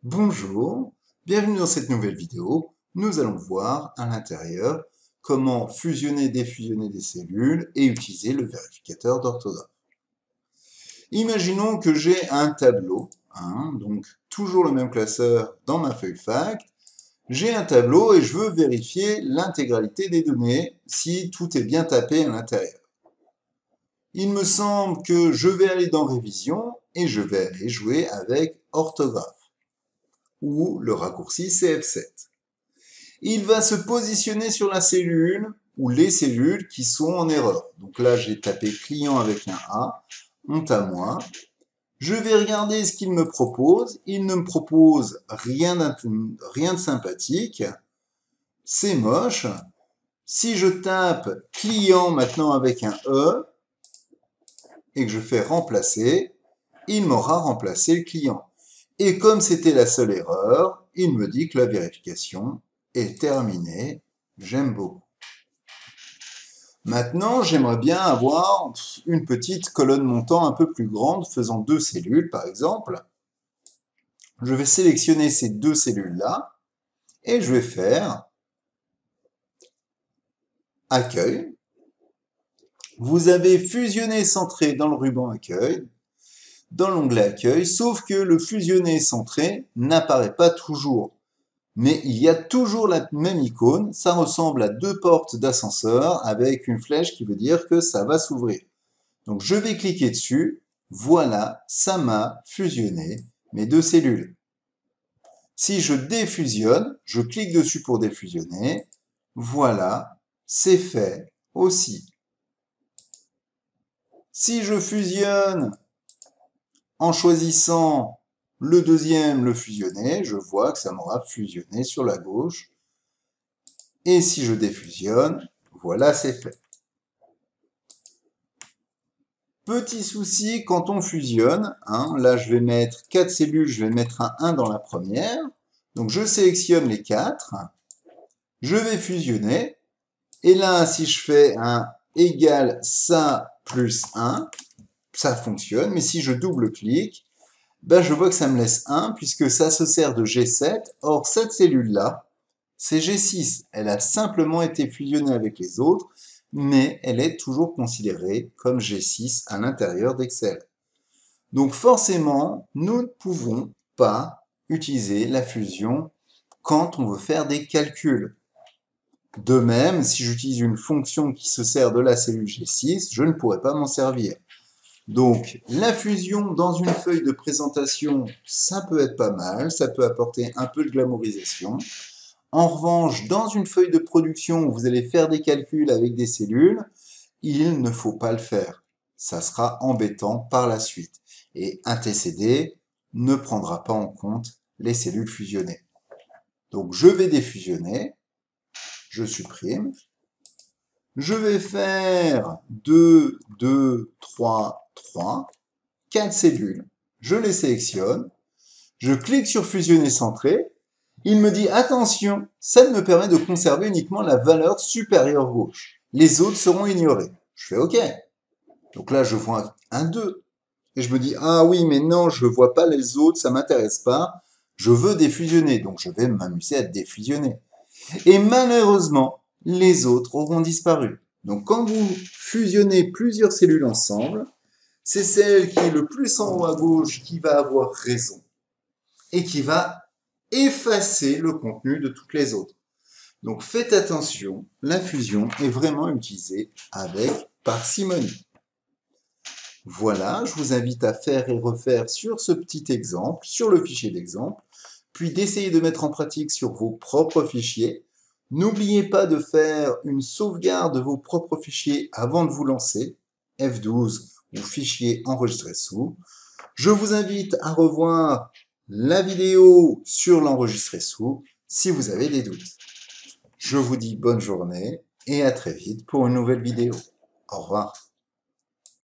Bonjour, bienvenue dans cette nouvelle vidéo. Nous allons voir à l'intérieur comment fusionner, défusionner des cellules et utiliser le vérificateur d'orthographe. Imaginons que j'ai un tableau, donc toujours le même classeur dans ma feuille fact. J'ai un tableau et je veux vérifier l'intégralité des données, si tout est bien tapé à l'intérieur. Il me semble que je vais aller dans Révision et je vais aller jouer avec orthographe, ou le raccourci CF7. Il va se positionner sur la cellule ou les cellules qui sont en erreur. Donc là, j'ai tapé client avec un A, honte à moi. Je vais regarder ce qu'il me propose. Il ne me propose rien de sympathique. C'est moche. Si je tape client maintenant avec un E et que je fais remplacer, il m'aura remplacé le client. Et comme c'était la seule erreur, il me dit que la vérification est terminée. J'aime beaucoup. Maintenant, j'aimerais bien avoir une petite colonne montant un peu plus grande, faisant 2 cellules par exemple. Je vais sélectionner ces 2 cellules-là et je vais faire accueil. Vous avez fusionné centré dans le ruban accueil, dans l'onglet accueil, sauf que le fusionné centré n'apparaît pas toujours. Mais il y a toujours la même icône, ça ressemble à 2 portes d'ascenseur avec une flèche qui veut dire que ça va s'ouvrir. Donc je vais cliquer dessus, voilà, ça m'a fusionné mes 2 cellules. Si je défusionne, je clique dessus pour défusionner, voilà, c'est fait aussi. Si je fusionne en choisissant le deuxième, le fusionner, je vois que ça m'aura fusionné sur la gauche. Et si je défusionne, voilà, c'est fait. Petit souci, quand on fusionne, là je vais mettre 4 cellules, je vais mettre un 1 dans la première. Donc je sélectionne les 4, je vais fusionner. Et là, si je fais un égal ça plus 1, ça fonctionne. Mais si je double-clique, je vois que ça me laisse 1 puisque ça se sert de G7. Or, cette cellule-là, c'est G6. Elle a simplement été fusionnée avec les autres, mais elle est toujours considérée comme G6 à l'intérieur d'Excel. Donc forcément, nous ne pouvons pas utiliser la fusion quand on veut faire des calculs. De même, si j'utilise une fonction qui se sert de la cellule G6, je ne pourrai pas m'en servir. Donc, la fusion dans une feuille de présentation, ça peut être pas mal, ça peut apporter un peu de glamourisation. En revanche, dans une feuille de production où vous allez faire des calculs avec des cellules, il ne faut pas le faire. Ça sera embêtant par la suite. Et un TCD ne prendra pas en compte les cellules fusionnées. Donc, je vais défusionner. Je supprime. Je vais faire 2, 2, 3, 3, 4 cellules. Je les sélectionne. Je clique sur fusionner centré. Il me dit attention, ça me permet de conserver uniquement la valeur supérieure gauche. Les autres seront ignorés. Je fais OK. Donc là, je vois un 2. Et je me dis ah oui, mais non, je ne vois pas les autres, ça ne m'intéresse pas. Je veux défusionner. Donc je vais m'amuser à défusionner. Et malheureusement, les autres auront disparu. Donc quand vous fusionnez plusieurs cellules ensemble, c'est celle qui est le plus en haut à gauche qui va avoir raison et qui va effacer le contenu de toutes les autres. Donc faites attention, la fusion est vraiment utilisée avec parcimonie. Voilà, je vous invite à faire et refaire sur ce petit exemple, sur le fichier d'exemple, puis d'essayer de mettre en pratique sur vos propres fichiers. N'oubliez pas de faire une sauvegarde de vos propres fichiers avant de vous lancer, F12 ou fichier enregistré sous. Je vous invite à revoir la vidéo sur l'enregistré sous si vous avez des doutes. Je vous dis bonne journée et à très vite pour une nouvelle vidéo. Au revoir.